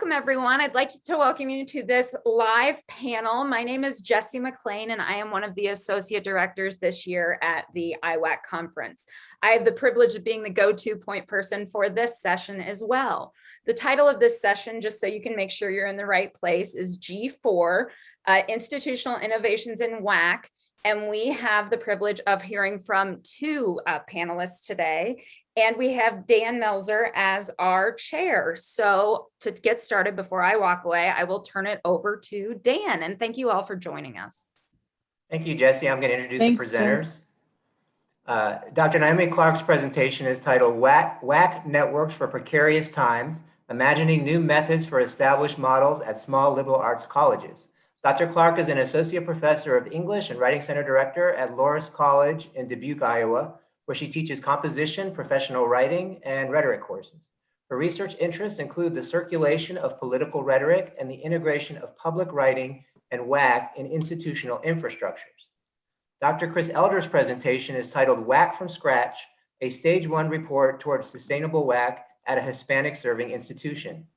welcome everyone. I'd like to welcome you to this live panel. My name is Jessie McLean and I am one of the associate directors this year at the IWAC conference. I have the privilege of being the go-to point person for this session as well. The title of this session, just so you can make sure you're in the right place, is G.4 Institutional Innovations in WAC. And we have the privilege of hearing from two panelists today. And we have Dan Melzer as our chair. So to get started, before I walk away, I will turn it over to Dan. And thank you all for joining us. Thank you, Jessie. I'm going to introduce the presenters. Dr. Naomi Clark's presentation is titled WAC Networks for Precarious Times, Imagining New Methods for Established Models at Small Liberal Arts Colleges. Dr. Clark is an associate professor of English and Writing Center director at Loras College in Dubuque, Iowa, where she teaches composition, professional writing, and rhetoric courses. Her research interests include the circulation of political rhetoric and the integration of public writing and WAC in institutional infrastructures. Dr. Chris Elder's presentation is titled WAC from Scratch, a Stage 1 report towards sustainable WAC at a Hispanic serving institution.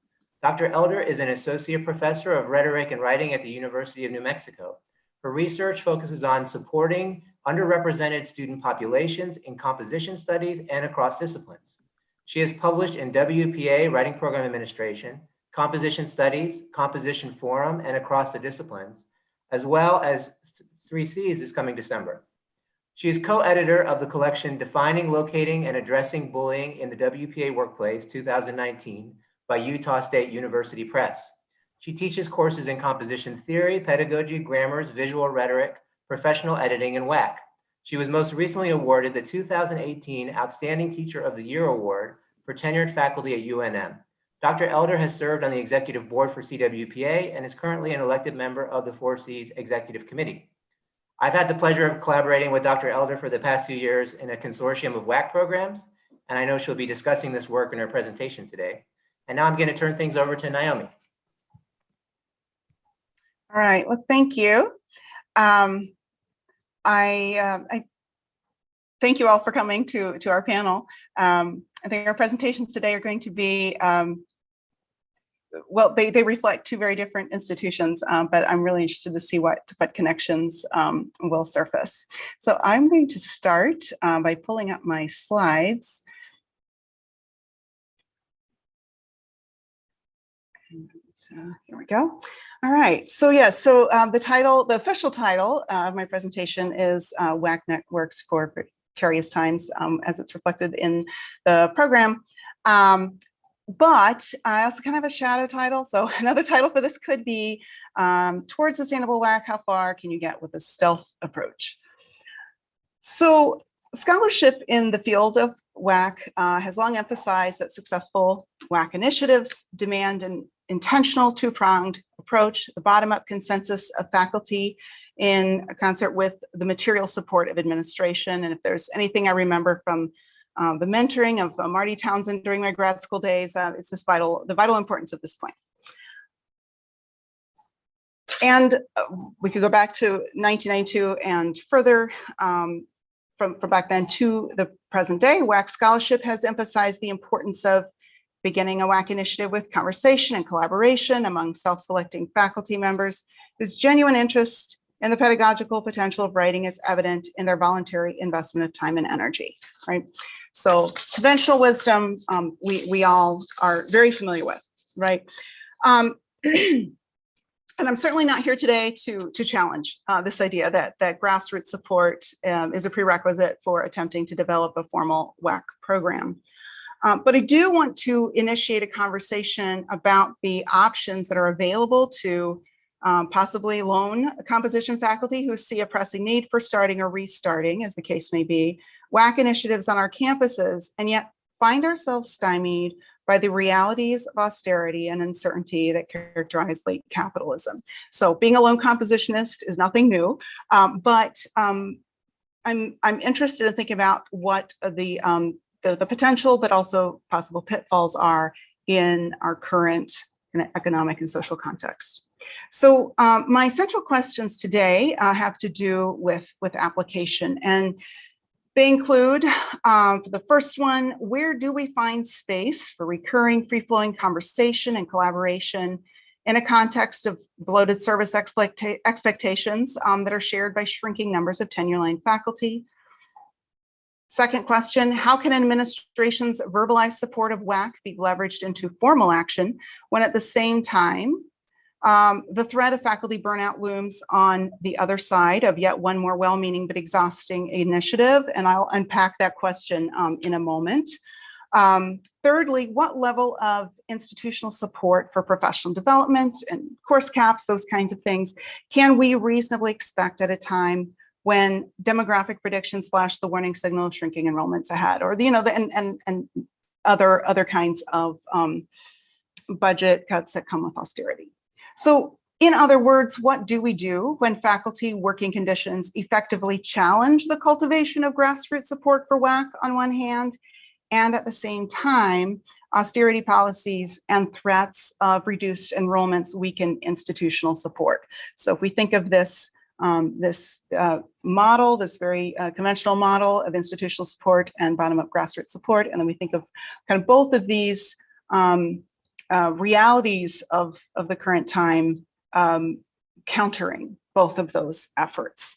Dr. Elder is an associate professor of rhetoric and writing at the University of New Mexico. Her research focuses on supporting underrepresented student populations in composition studies and across disciplines. She has published in WPA, Writing Program Administration, Composition Studies, Composition Forum, and across the disciplines, as well as 3Cs this coming December. She is co-editor of the collection Defining, Locating, and Addressing Bullying in the WPA Workplace 2019 by Utah State University Press. She teaches courses in composition theory, pedagogy, grammars, visual rhetoric, professional editing, and WAC. She was most recently awarded the 2018 Outstanding Teacher of the Year Award for tenured faculty at UNM. Dr. Elder has served on the executive board for CWPA and is currently an elected member of the 4Cs Executive Committee. I've had the pleasure of collaborating with Dr. Elder for the past few years in a consortium of WAC programs, and I know she'll be discussing this work in her presentation today. And now I'm going to turn things over to Naomi. All right, well, thank you. I thank you all for coming to our panel. I think our presentations today are going to be, well, they reflect two very different institutions, but I'm really interested to see what connections will surface. So I'm going to start by pulling up my slides. Here we go. All right. So yes. So the official title of my presentation is WAC Networks for Precarious Times, as it's reflected in the program. But I also kind of have a shadow title. So another title for this could be Towards Sustainable WAC, How Far Can You Get with a Stealth Approach? So scholarship in the field of WAC has long emphasized that successful WAC initiatives demand an intentional two-pronged approach, the bottom-up consensus of faculty in concert with the material support of administration. And if there's anything I remember from the mentoring of Marty Townsend during my grad school days, it's the vital importance of this point. And we could go back to 1992 and further from back then to the present day. WAC scholarship has emphasized the importance of beginning a WAC initiative with conversation and collaboration among self-selecting faculty members whose genuine interest in the pedagogical potential of writing is evident in their voluntary investment of time and energy, right? So conventional wisdom, we all are very familiar with, right? And I'm certainly not here today to challenge this idea that grassroots support is a prerequisite for attempting to develop a formal WAC program. But I do want to initiate a conversation about the options that are available to possibly lone composition faculty who see a pressing need for starting or restarting, as the case may be, WAC initiatives on our campuses, and yet find ourselves stymied by the realities of austerity and uncertainty that characterize late capitalism. So being a lone compositionist is nothing new, but I'm interested in thinking about what the potential, but also possible pitfalls are in our current economic and social context. So my central questions today have to do with application. And They include, the first one, where do we find space for recurring free-flowing conversation and collaboration in a context of bloated service expectations that are shared by shrinking numbers of tenure-line faculty? Second question, how can administration's verbalized support of WAC be leveraged into formal action when at the same time the threat of faculty burnout looms on the other side of yet one more well-meaning but exhausting initiative? And I'll unpack that question in a moment. Thirdly, what level of institutional support for professional development and course caps, those kinds of things, can we reasonably expect at a time when demographic predictions flash the warning signal of shrinking enrollments ahead, or and other kinds of budget cuts that come with austerity? So in other words, what do we do when faculty working conditions effectively challenge the cultivation of grassroots support for WAC on one hand, and at the same time, austerity policies and threats of reduced enrollments weaken institutional support? So if we think of this model, this very conventional model of institutional support and bottom-up grassroots support, and then we think of kind of both of these realities of the current time countering both of those efforts.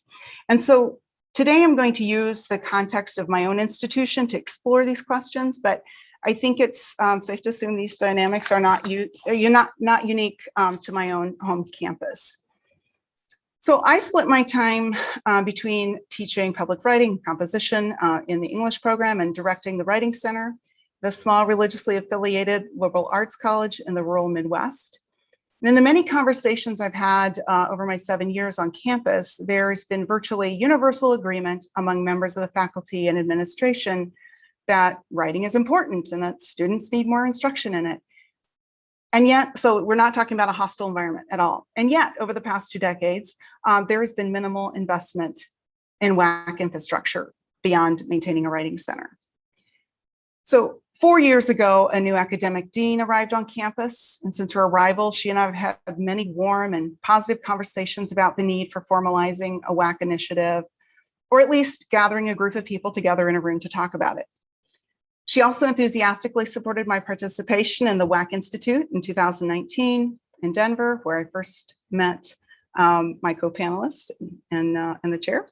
And so today I'm going to use the context of my own institution to explore these questions, but I think it's safe to assume these dynamics are not unique to my own home campus. So I split my time between teaching public writing, composition in the English program, and directing the Writing Center, the small religiously affiliated liberal arts college in the rural Midwest. And in the many conversations I've had over my 7 years on campus, there's been virtually universal agreement among members of the faculty and administration that writing is important and that students need more instruction in it. And yet, so we're not talking about a hostile environment at all. And yet, over the past 2 decades, there has been minimal investment in WAC infrastructure beyond maintaining a writing center. So 4 years ago, a new academic dean arrived on campus. And since her arrival, she and I have had many warm and positive conversations about the need for formalizing a WAC initiative, or at least gathering a group of people together in a room to talk about it. She also enthusiastically supported my participation in the WAC Institute in 2019 in Denver, where I first met my co-panelist and the chair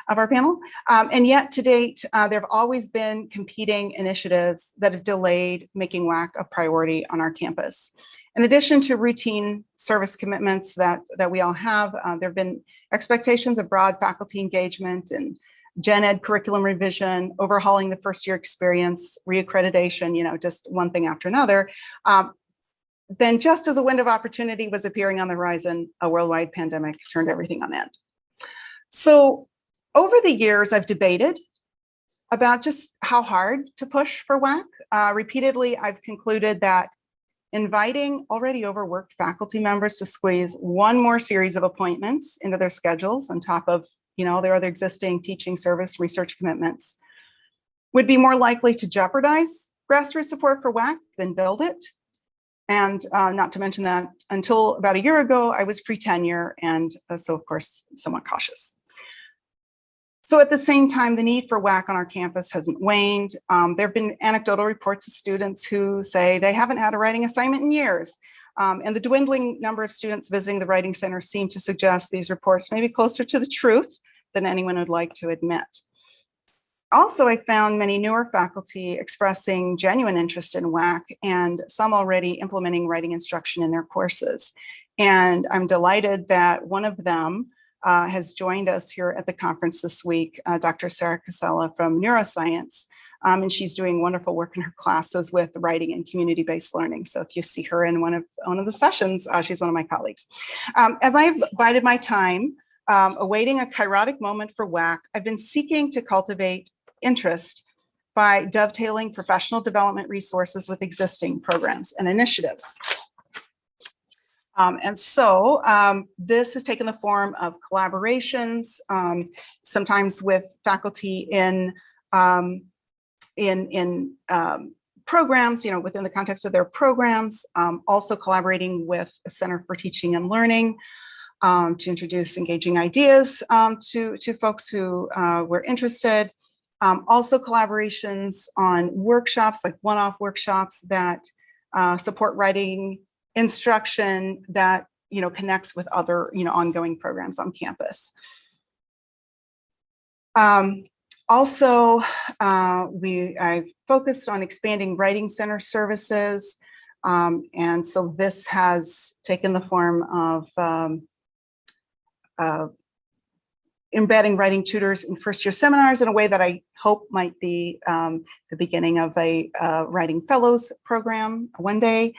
of our panel. And yet to date, there have always been competing initiatives that have delayed making WAC a priority on our campus. In addition to routine service commitments that we all have, there have been expectations of broad faculty engagement and gen ed curriculum revision, overhauling the first year experience, reaccreditation, just one thing after another. Then just as a window of opportunity was appearing on the horizon, a worldwide pandemic turned everything on end. So over the years, I've debated about just how hard to push for WAC. Repeatedly, I've concluded that inviting already overworked faculty members to squeeze one more series of appointments into their schedules on top of their other existing teaching service research commitments would be more likely to jeopardize grassroots support for WAC than build it. And not to mention that until about a year ago, I was pre-tenure and so of course, somewhat cautious. So at the same time, the need for WAC on our campus hasn't waned. There have been anecdotal reports of students who say they haven't had a writing assignment in years. And the dwindling number of students visiting the Writing Center seem to suggest these reports may be closer to the truth than anyone would like to admit. Also, I found many newer faculty expressing genuine interest in WAC and some already implementing writing instruction in their courses. And I'm delighted that one of them has joined us here at the conference this week, Dr. Sarah Casella from Neuroscience. And she's doing wonderful work in her classes with writing and community-based learning. So if you see her in one of the sessions, she's one of my colleagues. As I've bided my time, awaiting a kairotic moment for WAC, I've been seeking to cultivate interest by dovetailing professional development resources with existing programs and initiatives. And so this has taken the form of collaborations, sometimes with faculty in programs, within the context of their programs, also collaborating with a Center for Teaching and Learning to introduce engaging ideas to folks who were interested, Also collaborations on workshops, like one-off workshops that support writing instruction that connects with other ongoing programs on campus. Also, I focused on expanding writing center services. And so this has taken the form of embedding writing tutors in first-year seminars in a way that I hope might be the beginning of a writing fellows program one day.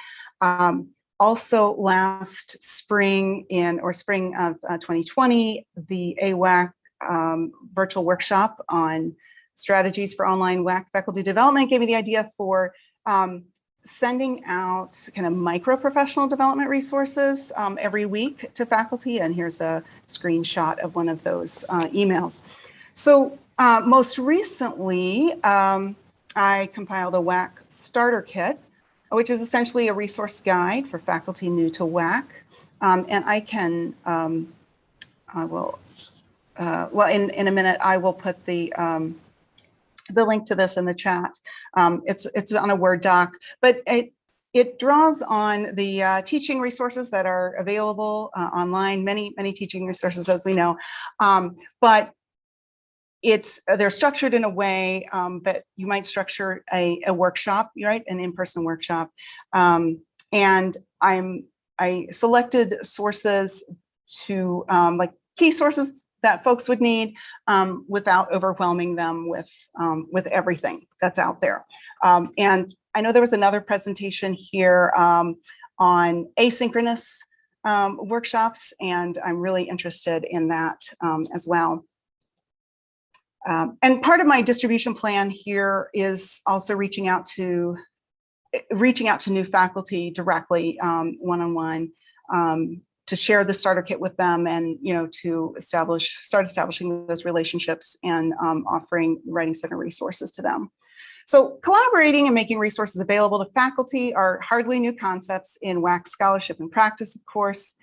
Also last spring spring of 2020, the AWAC virtual workshop on strategies for online WAC faculty development gave me the idea for sending out kind of micro professional development resources every week to faculty. And here's a screenshot of one of those emails. So most recently, I compiled a WAC starter kit, which is essentially a resource guide for faculty new to WAC. And I can, well, in a minute, I will put the link to this in the chat. It's on a Word doc, but it draws on the teaching resources that are available online, many teaching resources, as we know, but they're structured in a way that you might structure a workshop, right? An in-person workshop. And I selected sources to like key sources that folks would need without overwhelming them with everything that's out there. And I know there was another presentation here on asynchronous workshops, and I'm really interested in that as well. And part of my distribution plan here is also reaching out to new faculty directly, one-on-one, to share the starter kit with them, and to start establishing those relationships and offering writing center resources to them. So collaborating and making resources available to faculty are hardly new concepts in WAC scholarship and practice, of course.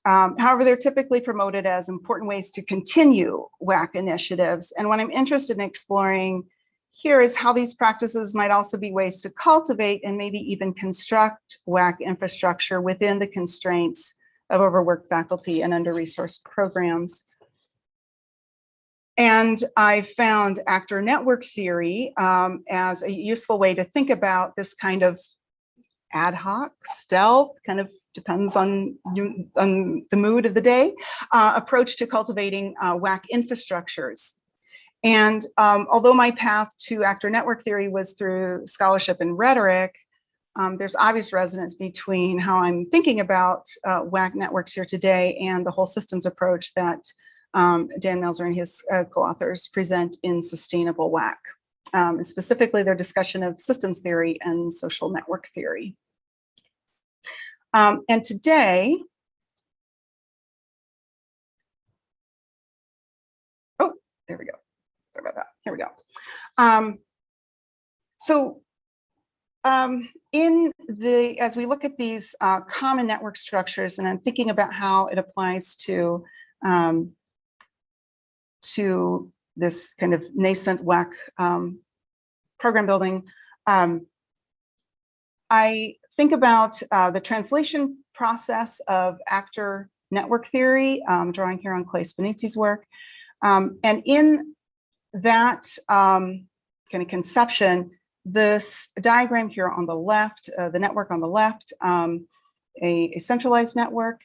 However, they're typically promoted as important ways to continue WAC initiatives. And what I'm interested in exploring here is how these practices might also be ways to cultivate and maybe even construct WAC infrastructure within the constraints of overworked faculty and under-resourced programs. And I found actor network theory as a useful way to think about this kind of ad hoc, stealth, kind of depends on the mood of the day, approach to cultivating WAC infrastructures. And although my path to actor network theory was through scholarship and rhetoric, there's obvious resonance between how I'm thinking about WAC networks here today and the whole systems approach that Dan Melzer and his co-authors present in Sustainable WAC, and specifically their discussion of systems theory and social network theory. And today, oh, there we go. Sorry about that. Here we go. As we look at these common network structures, and I'm thinking about how it applies to this kind of nascent WAC program building, I think about the translation process of actor network theory, drawing here on Clay Spinuzzi's work. And in that kind of conception, this diagram here on the left, the network on the left, a centralized network,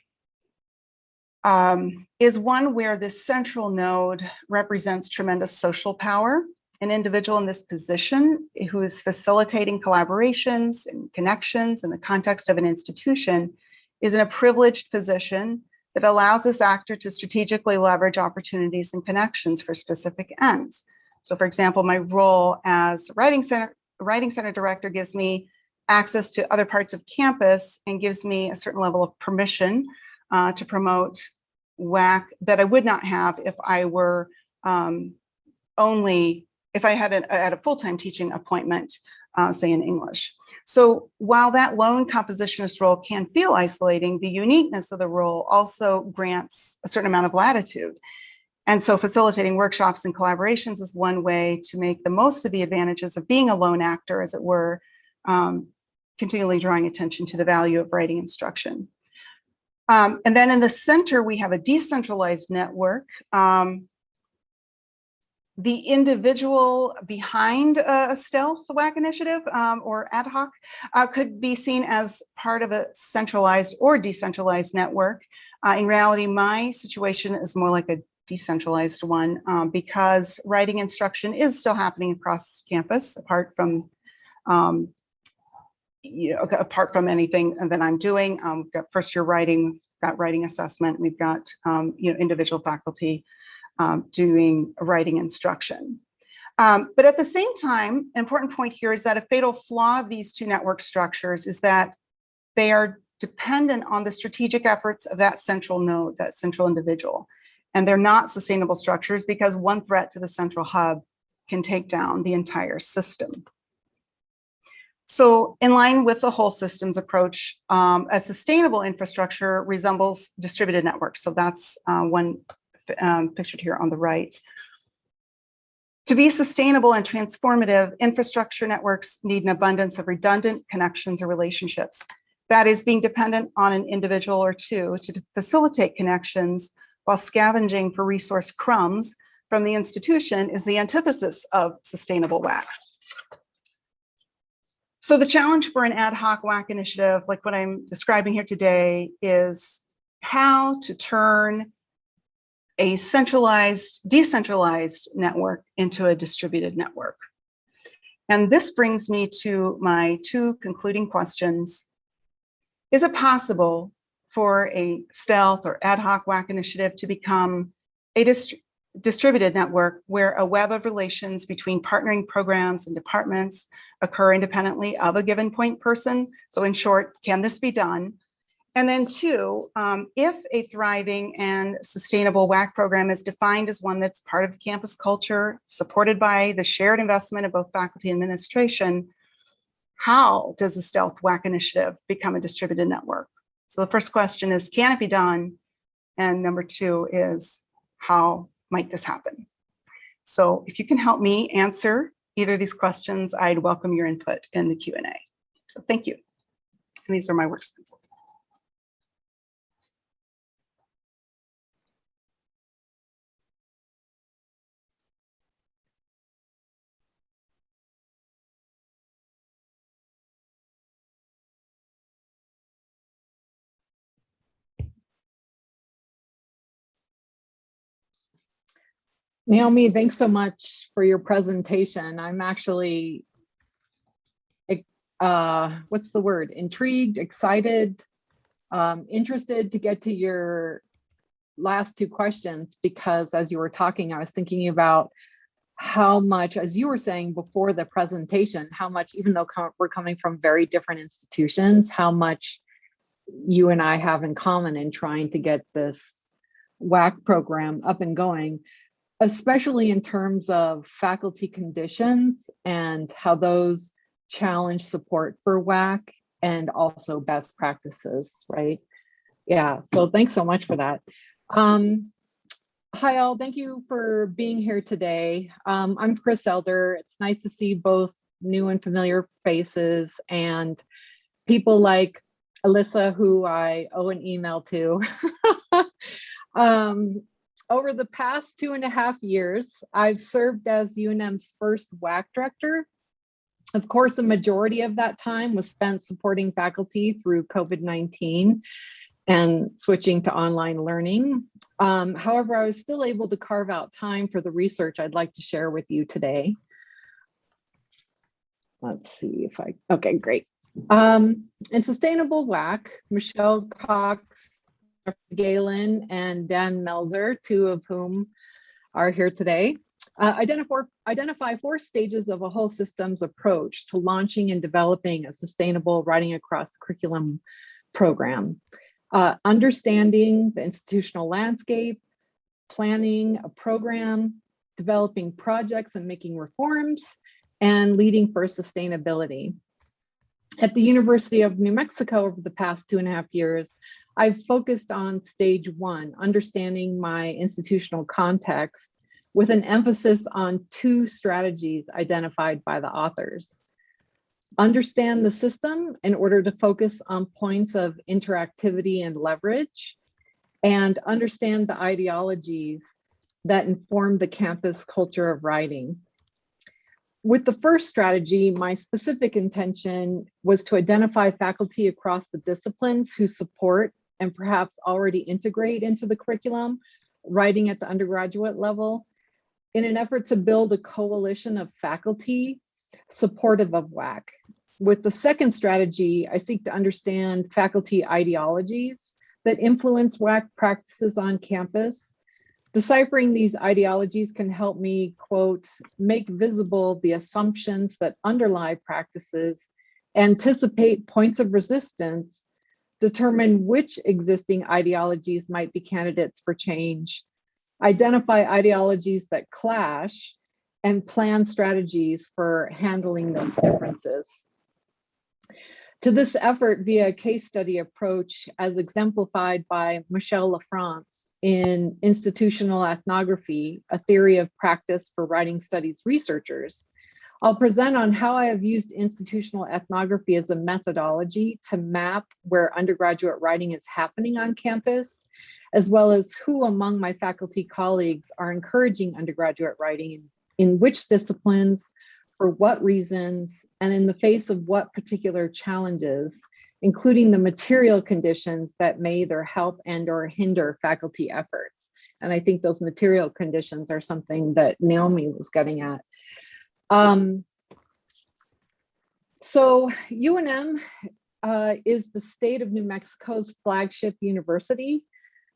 is one where this central node represents tremendous social power. An individual in this position who is facilitating collaborations and connections in the context of an institution is in a privileged position that allows this actor to strategically leverage opportunities and connections for specific ends. So for example, my role as writing center director gives me access to other parts of campus and gives me a certain level of permission to promote WAC that I would not have if I were if I had a full-time teaching appointment, say in English. So while that lone compositionist role can feel isolating, the uniqueness of the role also grants a certain amount of latitude. And so facilitating workshops and collaborations is one way to make the most of the advantages of being a lone actor, as it were, continually drawing attention to the value of writing instruction. And then in the center, we have a decentralized network. The individual behind a stealth WAC initiative or ad hoc could be seen as part of a centralized or decentralized network. In reality, my situation is more like a decentralized one because writing instruction is still happening across campus, apart from apart from anything that I'm doing. We've got first year writing, we've got writing assessment, we've got individual faculty doing writing instruction. But at the same time, an important point here is that a fatal flaw of these two network structures is that they are dependent on the strategic efforts of that central node, that central individual. And they're not sustainable structures because one threat to the central hub can take down the entire system. So in line with the whole systems approach, a sustainable infrastructure resembles distributed networks. So that's one pictured here on the right. To be sustainable and transformative, infrastructure networks need an abundance of redundant connections or relationships. That is, being dependent on an individual or two to facilitate connections while scavenging for resource crumbs from the institution is the antithesis of sustainable WAC. So the challenge for an ad hoc WAC initiative, like what I'm describing here today, is how to turn a centralized, decentralized network into a distributed network. And this brings me to my two concluding questions. Is it possible for a stealth or ad hoc WAC initiative to become a distributed network where a web of relations between partnering programs and departments occur independently of a given point person? So in short, can this be done? And then two, if a thriving and sustainable WAC program is defined as one that's part of the campus culture, supported by the shared investment of both faculty and administration, how does a stealth WAC initiative become a distributed network? So the first question is, can it be done? And number two is, how might this happen? So if you can help me answer either of these questions, I'd welcome your input in the Q&A. So thank you. And these are my work stencils. Naomi, thanks so much for your presentation. I'm actually, what's the word? Intrigued, excited, interested to get to your last two questions, because as you were talking, I was thinking about how much, as you were saying before the presentation, how much, even though we're coming from very different institutions, how much you and I have in common in trying to get this WAC program up and going, especially in terms of faculty conditions and how those challenge support for WAC and also best practices, right? Yeah, so thanks so much for that. Hi all, thank you for being here today. I'm Chris Elder. It's nice to see both new and familiar faces and people like Alyssa, who I owe an email to. Over the past 2.5 years, I've served as UNM's first WAC director. Of course, a majority of that time was spent supporting faculty through COVID-19 and switching to online learning. However, I was still able to carve out time for the research I'd like to share with you today. Let's see if okay, great. In Sustainable WAC, Michelle Cox, Galen, and Dan Melzer, two of whom are here today, identify 4 stages of a whole systems approach to launching and developing a sustainable writing across curriculum program. Understanding the institutional landscape, planning a program, developing projects and making reforms, and leading for sustainability. At the University of New Mexico over the past 2.5 years, I've focused on stage 1, understanding my institutional context, with an emphasis on 2 strategies identified by the authors. Understand the system in order to focus on points of interactivity and leverage, and understand the ideologies that inform the campus culture of writing. With the first strategy, my specific intention was to identify faculty across the disciplines who support and perhaps already integrate into the curriculum writing at the undergraduate level, in an effort to build a coalition of faculty supportive of WAC. With the second strategy, I seek to understand faculty ideologies that influence WAC practices on campus. Deciphering these ideologies can help me, quote, make visible the assumptions that underlie practices, anticipate points of resistance, determine which existing ideologies might be candidates for change, identify ideologies that clash, and plan strategies for handling those differences. To this effort, via a case study approach as exemplified by Michel Lafrance in Institutional Ethnography, a theory of practice for writing studies researchers, I'll present on how I have used institutional ethnography as a methodology to map where undergraduate writing is happening on campus, as well as who among my faculty colleagues are encouraging undergraduate writing in which disciplines, for what reasons, and in the face of what particular challenges, including the material conditions that may either help and or hinder faculty efforts. And I think those material conditions are something that Naomi was getting at. So UNM is the state of New Mexico's flagship university.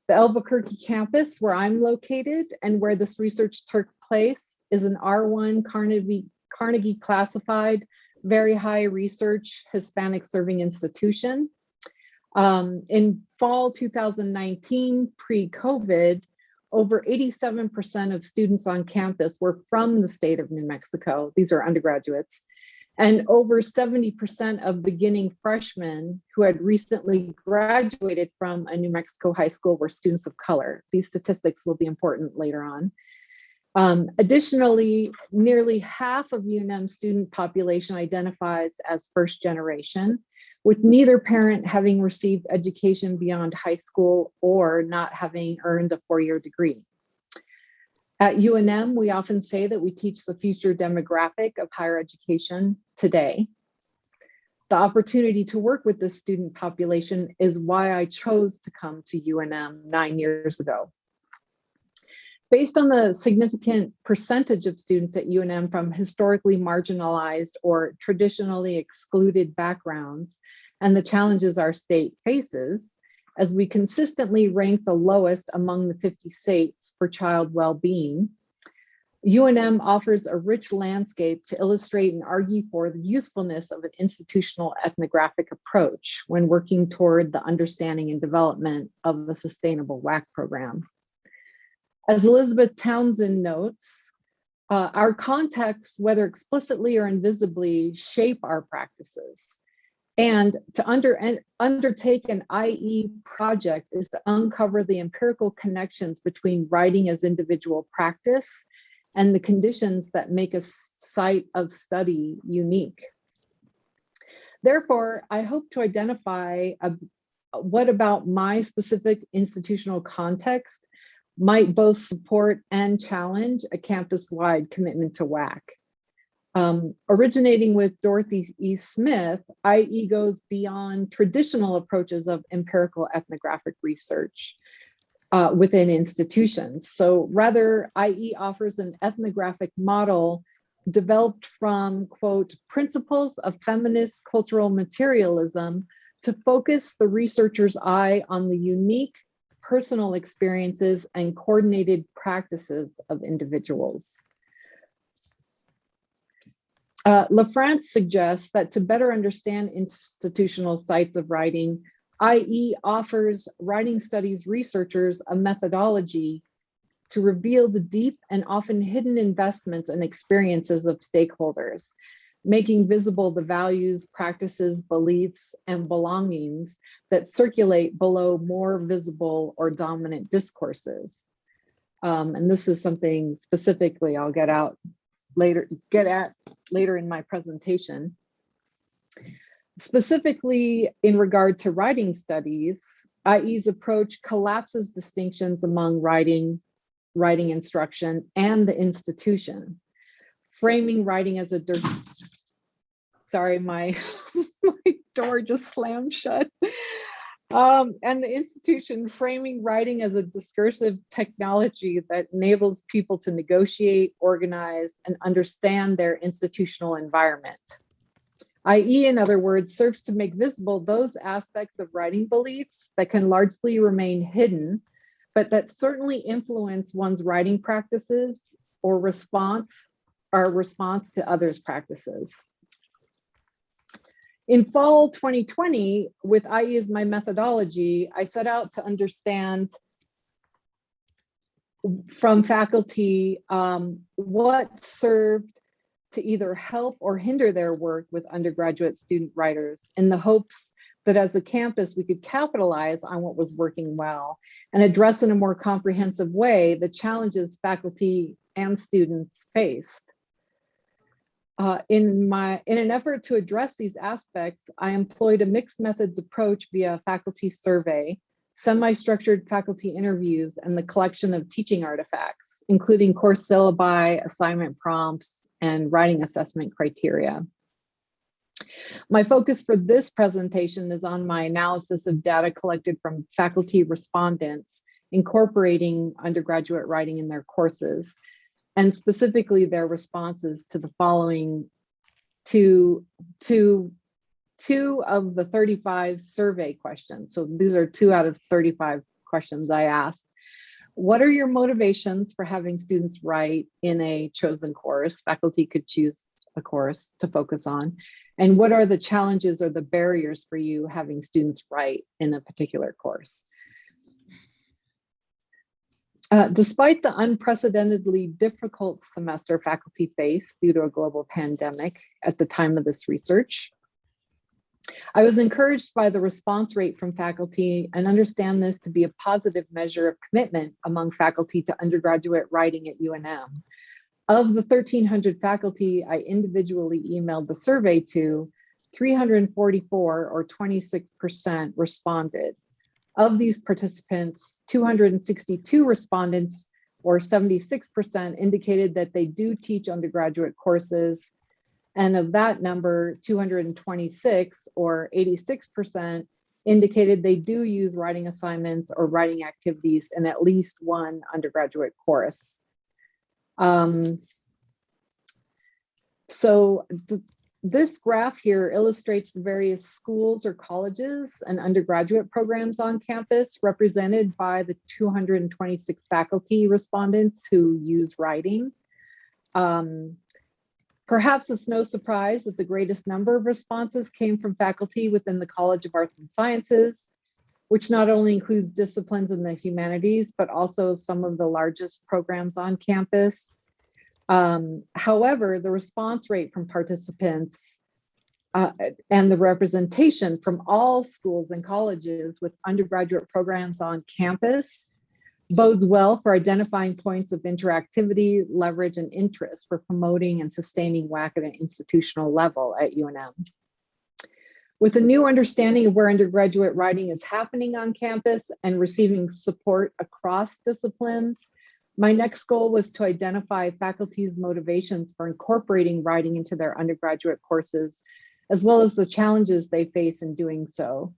The Albuquerque campus, where I'm located and where this research took place, is an R1 Carnegie classified, very high research Hispanic serving institution. In fall 2019, pre-COVID, over 87% of students on campus were from the state of New Mexico. These are undergraduates. And over 70% of beginning freshmen who had recently graduated from a New Mexico high school were students of color. These statistics will be important later on. Additionally, nearly half of UNM student population identifies as first generation, with neither parent having received education beyond high school or not having earned a 4-year degree. At UNM, we often say that we teach the future demographic of higher education today. The opportunity to work with this student population is why I chose to come to UNM 9 years ago. Based on the significant percentage of students at UNM from historically marginalized or traditionally excluded backgrounds and the challenges our state faces, as we consistently rank the lowest among the 50 states for child well-being, UNM offers a rich landscape to illustrate and argue for the usefulness of an institutional ethnographic approach when working toward the understanding and development of a sustainable WAC program. As Elizabeth Townsend notes, our contexts, whether explicitly or invisibly, shape our practices. And to undertake an IE project is to uncover the empirical connections between writing as individual practice and the conditions that make a site of study unique. Therefore, I hope to identify what about my specific institutional context might both support and challenge a campus-wide commitment to WAC. Originating with Dorothy E. Smith, IE goes beyond traditional approaches of empirical ethnographic research within institutions. So rather, IE offers an ethnographic model developed from, quote, principles of feminist cultural materialism to focus the researcher's eye on the unique personal experiences and coordinated practices of individuals. Lafrance suggests that to better understand institutional sites of writing, IE offers writing studies researchers a methodology to reveal the deep and often hidden investments and experiences of stakeholders. making visible the values, practices, beliefs, and belongings that circulate below more visible or dominant discourses. And this is something specifically I'll get at later in my presentation. Specifically in regard to writing studies, IE's approach collapses distinctions among writing instruction, and the institution, framing writing as a sorry, my door just slammed shut. And the institution framing writing as a discursive technology that enables people to negotiate, organize, and understand their institutional environment. IE, in other words, serves to make visible those aspects of writing beliefs that can largely remain hidden, but that certainly influence one's writing practices or response to others' practices. In fall 2020, with IE as my methodology, I set out to understand from faculty what served to either help or hinder their work with undergraduate student writers, in the hopes that as a campus, we could capitalize on what was working well and address in a more comprehensive way the challenges faculty and students faced. In an effort to address these aspects, I employed a mixed methods approach via faculty survey, semi-structured faculty interviews, and the collection of teaching artifacts, including course syllabi, assignment prompts, and writing assessment criteria. My focus for this presentation is on my analysis of data collected from faculty respondents incorporating undergraduate writing in their courses, and specifically their responses to the following two of the 35 survey questions. So these are 2 out of 35 questions I asked. What are your motivations for having students write in a chosen course? Faculty could choose a course to focus on. And what are the challenges or the barriers for you having students write in a particular course? Despite the unprecedentedly difficult semester faculty faced due to a global pandemic at the time of this research, I was encouraged by the response rate from faculty and understand this to be a positive measure of commitment among faculty to undergraduate writing at UNM. Of the 1,300 faculty I individually emailed the survey to, 344 or 26% responded. Of these participants, 262 respondents or 76% indicated that they do teach undergraduate courses. And of that number, 226 or 86% indicated they do use writing assignments or writing activities in at least one undergraduate course. This graph here illustrates the various schools or colleges and undergraduate programs on campus represented by the 226 faculty respondents who use writing. Perhaps it's no surprise that the greatest number of responses came from faculty within the College of Arts and Sciences, which not only includes disciplines in the humanities, but also some of the largest programs on campus. However, the response rate from participants and the representation from all schools and colleges with undergraduate programs on campus bodes well for identifying points of interactivity, leverage, and interest for promoting and sustaining WAC at an institutional level at UNM. With a new understanding of where undergraduate writing is happening on campus and receiving support across disciplines, my next goal was to identify faculty's motivations for incorporating writing into their undergraduate courses, as well as the challenges they face in doing so.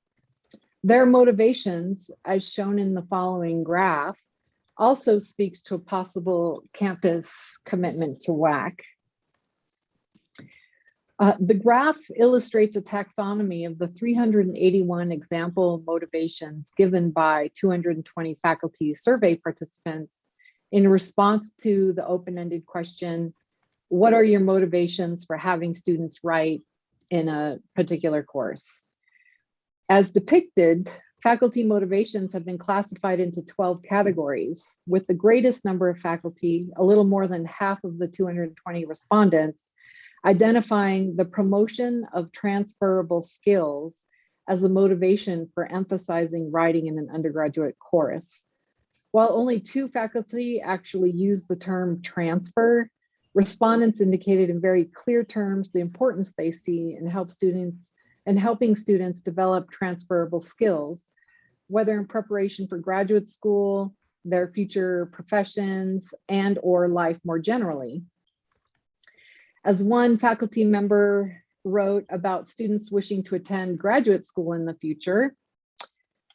Their motivations, as shown in the following graph, also speaks to a possible campus commitment to WAC. The graph illustrates a taxonomy of the 381 example motivations given by 220 faculty survey participants in response to the open-ended question, what are your motivations for having students write in a particular course? As depicted, faculty motivations have been classified into 12 categories, with the greatest number of faculty, a little more than half of the 220 respondents, identifying the promotion of transferable skills as a motivation for emphasizing writing in an undergraduate course. While only 2 faculty actually used the term transfer, respondents indicated in very clear terms the importance they see in helping students develop transferable skills, whether in preparation for graduate school, their future professions, and or life more generally. As one faculty member wrote about students wishing to attend graduate school in the future,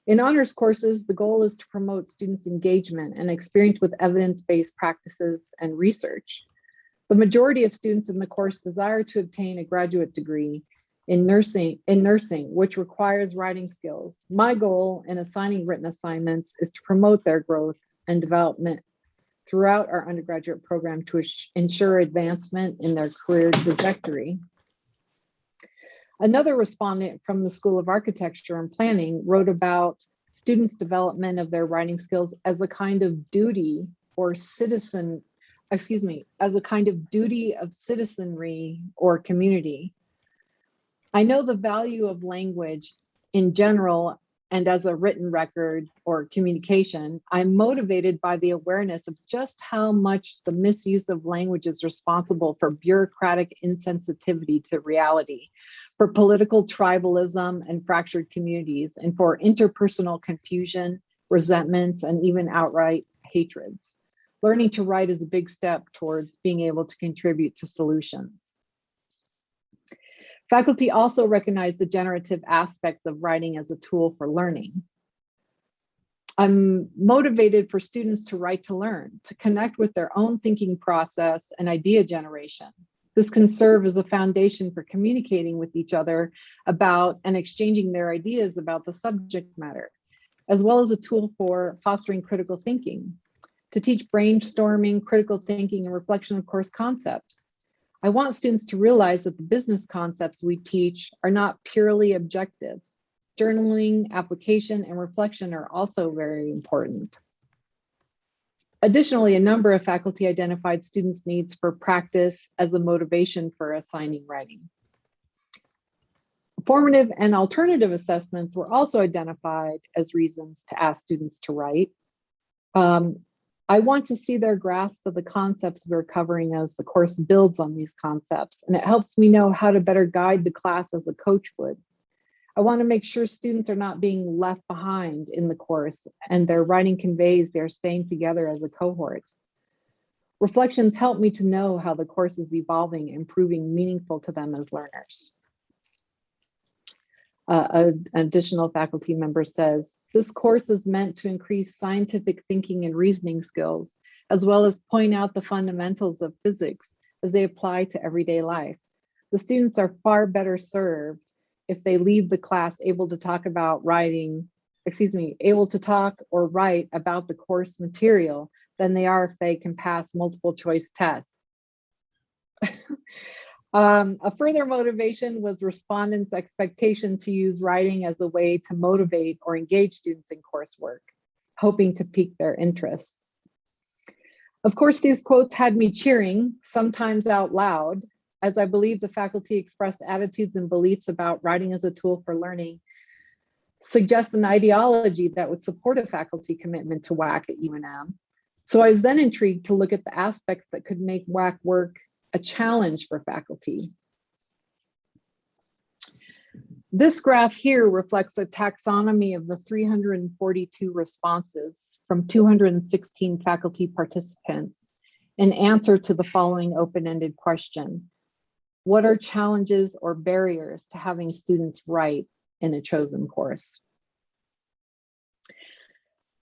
in honors courses, the goal is to promote students' engagement and experience with evidence-based practices and research. The majority of students in the course desire to obtain a graduate degree in nursing, which requires writing skills. My goal in assigning written assignments is to promote their growth and development throughout our undergraduate program to ensure advancement in their career trajectory. Another respondent from the School of Architecture and Planning wrote about students' development of their writing skills as a kind of duty or as a kind of duty of citizenry or community. I know the value of language in general and as a written record or communication. I'm motivated by the awareness of just how much the misuse of language is responsible for bureaucratic insensitivity to reality, for political tribalism and fractured communities, and for interpersonal confusion, resentments, and even outright hatreds. Learning to write is a big step towards being able to contribute to solutions. Faculty also recognize the generative aspects of writing as a tool for learning. I'm motivated for students to write to learn, to connect with their own thinking process and idea generation. This can serve as a foundation for communicating with each other about and exchanging their ideas about the subject matter, as well as a tool for fostering critical thinking, to teach brainstorming, critical thinking, and reflection of course concepts. I want students to realize that the business concepts we teach are not purely objective. Journaling, application, and reflection are also very important. Additionally, a number of faculty identified students' needs for practice as a motivation for assigning writing. Formative and alternative assessments were also identified as reasons to ask students to write. I want to see their grasp of the concepts we're covering as the course builds on these concepts, and it helps me know how to better guide the class as a coach would. I want to make sure students are not being left behind in the course and their writing conveys they're staying together as a cohort. Reflections help me to know how the course is evolving and proving meaningful to them as learners. An additional faculty member says, this course is meant to increase scientific thinking and reasoning skills, as well as point out the fundamentals of physics as they apply to everyday life. The students are far better served if they leave the class able to talk about able to talk or write about the course material than they are if they can pass multiple choice tests. A further motivation was respondents' expectation to use writing as a way to motivate or engage students in coursework, hoping to pique their interest. Of course, these quotes had me cheering, sometimes out loud, as I believe the faculty expressed attitudes and beliefs about writing as a tool for learning suggests an ideology that would support a faculty commitment to WAC at UNM. So I was then intrigued to look at the aspects that could make WAC work a challenge for faculty. This graph here reflects a taxonomy of the 342 responses from 216 faculty participants in answer to the following open-ended question. What are challenges or barriers to having students write in a chosen course?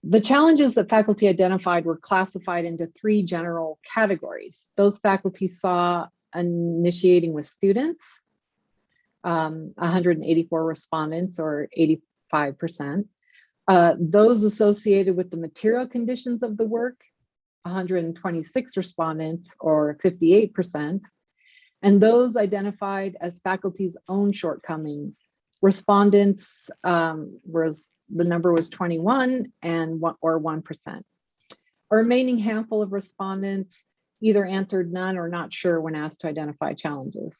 The challenges that faculty identified were classified into 3 general categories. Those faculty saw initiating with students, 184 respondents or 85%. Those associated with the material conditions of the work, 126 respondents or 58%. And those identified as faculty's own shortcomings. Respondents the number was 21 or 1%. A remaining handful of respondents either answered none or not sure when asked to identify challenges.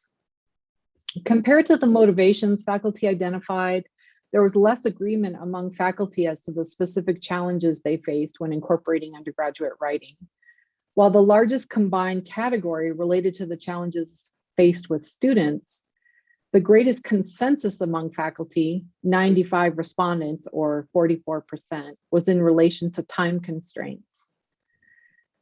Compared to the motivations faculty identified, there was less agreement among faculty as to the specific challenges they faced when incorporating undergraduate writing. While the largest combined category related to the challenges faced with students, the greatest consensus among faculty, 95 respondents or 44%, was in relation to time constraints.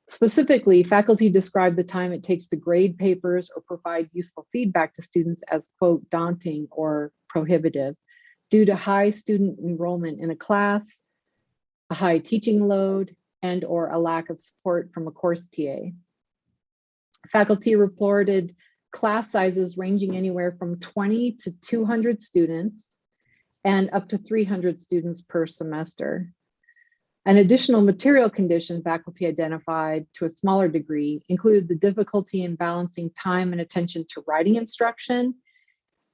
Specifically, faculty described the time it takes to grade papers or provide useful feedback to students as, quote, daunting or prohibitive due to high student enrollment in a class, a high teaching load, and or a lack of support from a course TA. Faculty reported class sizes ranging anywhere from 20 to 200 students and up to 300 students per semester. An additional material condition faculty identified to a smaller degree included the difficulty in balancing time and attention to writing instruction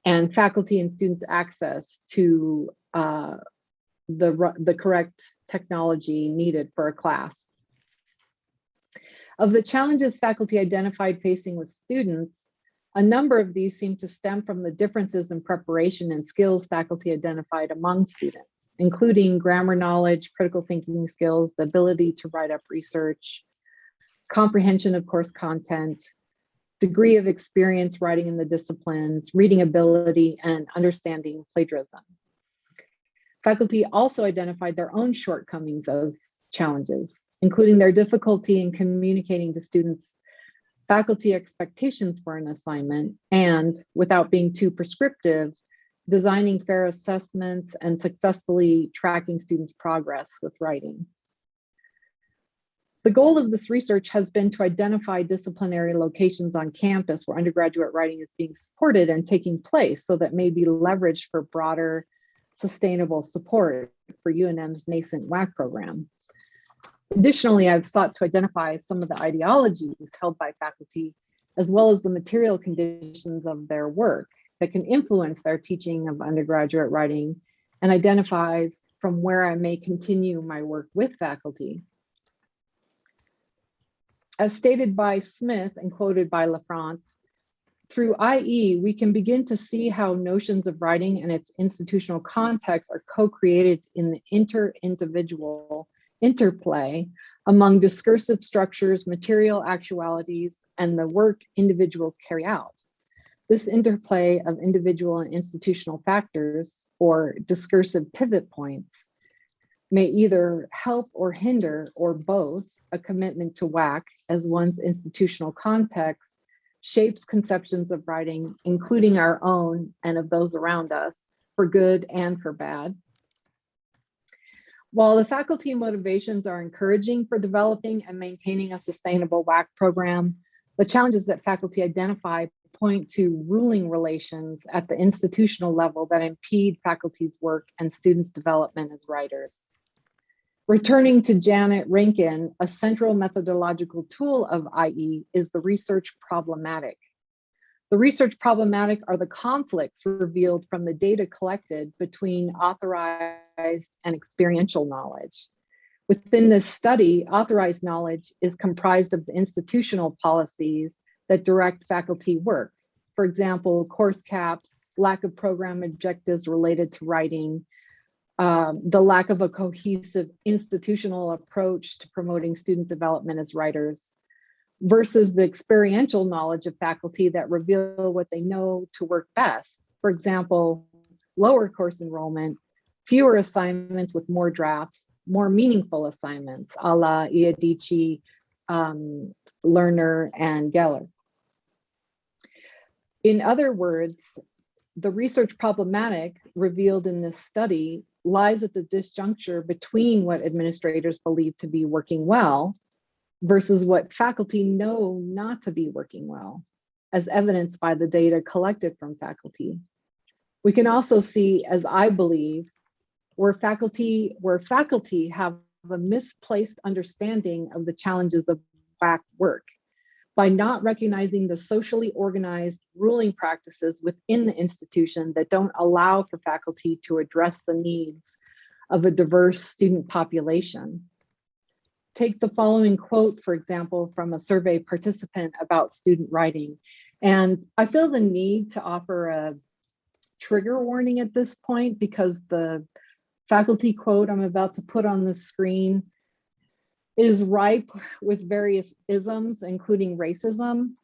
and faculty and students' access to the correct technology needed for a class. Of the challenges faculty identified facing with students, a number of these seem to stem from the differences in preparation and skills faculty identified among students, including grammar knowledge, critical thinking skills, the ability to write up research, comprehension of course content, degree of experience writing in the disciplines, reading ability, and understanding plagiarism. Faculty also identified their own shortcomings as challenges, including their difficulty in communicating to students faculty expectations for an assignment and, without being too prescriptive, designing fair assessments and successfully tracking students' progress with writing. The goal of this research has been to identify disciplinary locations on campus where undergraduate writing is being supported and taking place so that may be leveraged for broader sustainable support for UNM's nascent WAC program. Additionally, I've sought to identify some of the ideologies held by faculty, as well as the material conditions of their work that can influence their teaching of undergraduate writing, and identifies from where I may continue my work with faculty. As stated by Smith and quoted by LaFrance, through IE, we can begin to see how notions of writing and its institutional context are co-created in the inter-individual interplay among discursive structures, material actualities, and the work individuals carry out. This interplay of individual and institutional factors, or discursive pivot points, may either help or hinder, or both, a commitment to WAC as one's institutional context shapes conceptions of writing, including our own and of those around us, for good and for bad. While the faculty motivations are encouraging for developing and maintaining a sustainable WAC program, the challenges that faculty identify point to ruling relations at the institutional level that impede faculty's work and students' development as writers. Returning to Janet Rankin, a central methodological tool of IE is the research problematic. The research problematic are the conflicts revealed from the data collected between authorized and experiential knowledge. Within this study, authorized knowledge is comprised of the institutional policies that direct faculty work. For example, course caps, lack of program objectives related to writing, the lack of a cohesive institutional approach to promoting student development as writers, versus the experiential knowledge of faculty that reveal what they know to work best. For example, lower course enrollment, fewer assignments with more drafts, more meaningful assignments, a la Iadici, Lerner, and Geller. In other words, the research problematic revealed in this study lies at the disjuncture between what administrators believe to be working well versus what faculty know not to be working well, as evidenced by the data collected from faculty. We can also see, as I believe, where faculty have a misplaced understanding of the challenges of WAC work by not recognizing the socially organized ruling practices within the institution that don't allow for faculty to address the needs of a diverse student population. take the following quote, for example, from a survey participant about student writing. And I feel the need to offer a trigger warning at this point because the faculty quote I'm about to put on the screen is ripe with various isms, including racism.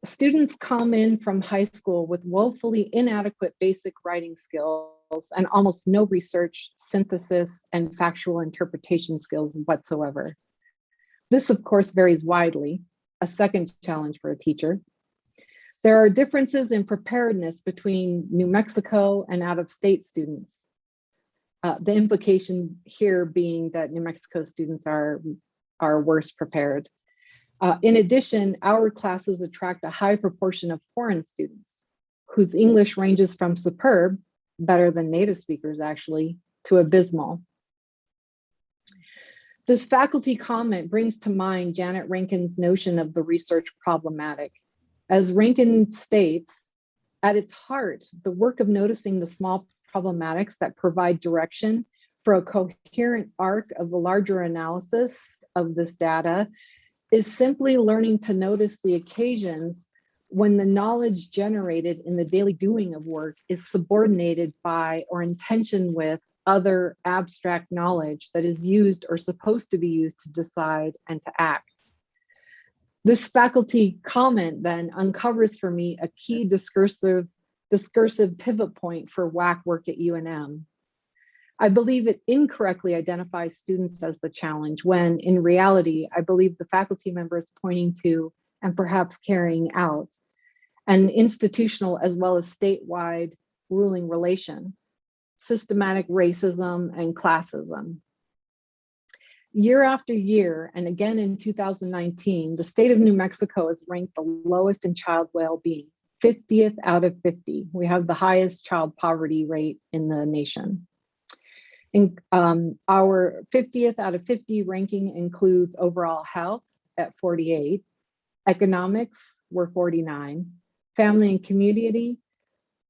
Students come in from high school with woefully inadequate basic writing skills and almost no research, synthesis, and factual interpretation skills whatsoever. This, of course, varies widely, a second challenge for a teacher. There are differences in preparedness between New Mexico and out-of-state students. The implication here being that New Mexico students are worse prepared. In addition, our classes attract a high proportion of foreign students whose English ranges from superb, better than native speakers actually, to abysmal. This faculty comment brings to mind Janet Rankin's notion of the research problematic. As Rankin states, at its heart, the work of noticing the small problematics that provide direction for a coherent arc of the larger analysis of this data is simply learning to notice the occasions when the knowledge generated in the daily doing of work is subordinated by or in tension with other abstract knowledge that is used or supposed to be used to decide and to act. This faculty comment then uncovers for me a key discursive pivot point for WAC work at UNM. I believe it incorrectly identifies students as the challenge when in reality, I believe the faculty member is pointing to and perhaps carrying out an institutional as well as statewide ruling relation, systematic racism and classism. Year after year, and again in 2019, the state of New Mexico is ranked the lowest in child well-being, 50th out of 50. We have the highest child poverty rate in the nation. And our 50th out of 50 ranking includes overall health at 48, economics, we're 49, family and community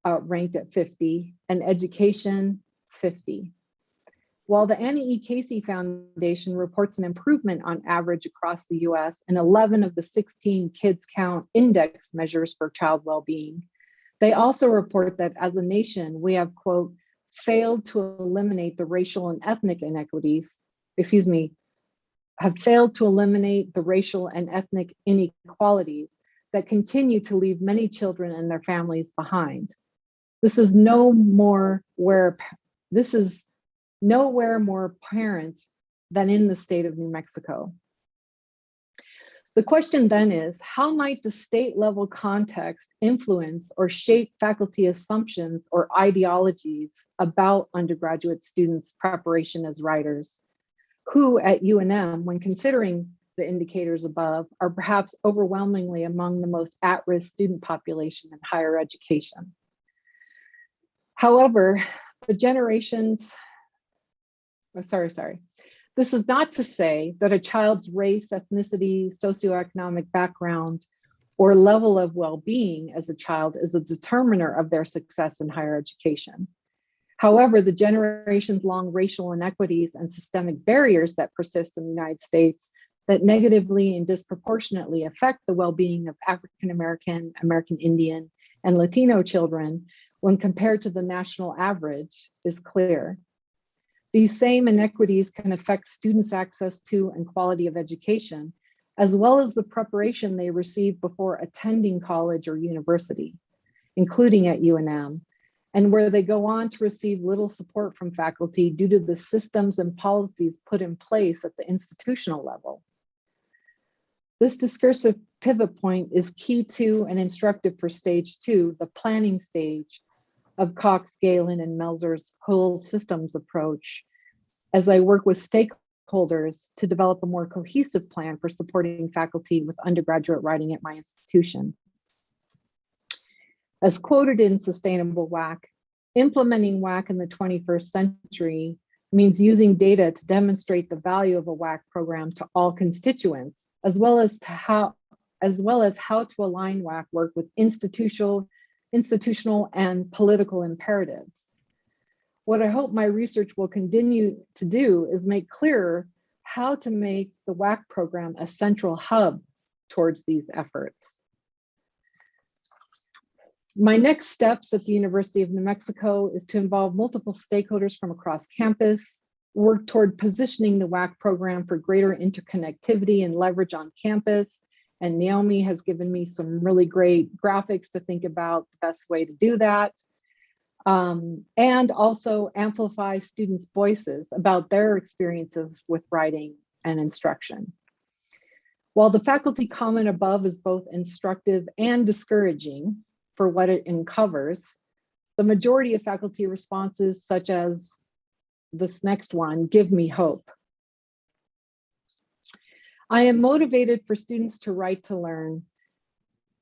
ranked at 50, and education, 50. While the Annie E. Casey Foundation reports an improvement on average across the US in 11 of the 16 Kids Count index measures for child well-being, they also report that as a nation, we have, quote, failed to eliminate the racial and ethnic inequities, have failed to eliminate the racial and ethnic inequalities that continue to leave many children and their families behind. This is nowhere more apparent than in the state of New Mexico. The question then is, how might the state level context influence or shape faculty assumptions or ideologies about undergraduate students' preparation as writers, who at UNM, when considering the indicators above, are perhaps overwhelmingly among the most at-risk student population in higher education? However, the generations, this is not to say that a child's race, ethnicity, socioeconomic background, or level of well-being as a child is a determiner of their success in higher education. However, the generations-long racial inequities and systemic barriers that persist in the United States that negatively and disproportionately affect the well-being of African American, American Indian, and Latino children when compared to the national average is clear. These same inequities can affect students' access to and quality of education, as well as the preparation they receive before attending college or university, including at UNM, and where they go on to receive little support from faculty due to the systems and policies put in place at the institutional level. This discursive pivot point is key to and instructive for stage 2, the planning stage of Cox, Galen, and Melzer's whole systems approach, as I work with stakeholders to develop a more cohesive plan for supporting faculty with undergraduate writing at my institution. As quoted in Sustainable WAC, implementing WAC in the 21st century means using data to demonstrate the value of a WAC program to all constituents, as well as how to align WAC work with institutional and political imperatives. What I hope my research will continue to do is make clearer how to make the WAC program a central hub towards these efforts. My next steps at the University of New Mexico is to involve multiple stakeholders from across campus, work toward positioning the WAC program for greater interconnectivity and leverage on campus. And Naomi has given me some really great graphics to think about the best way to do that. And also amplify students' voices about their experiences with writing and instruction. While the faculty comment above is both instructive and discouraging for what it uncovers, the majority of faculty responses, such as this next one, give me hope. I am motivated for students to write to learn,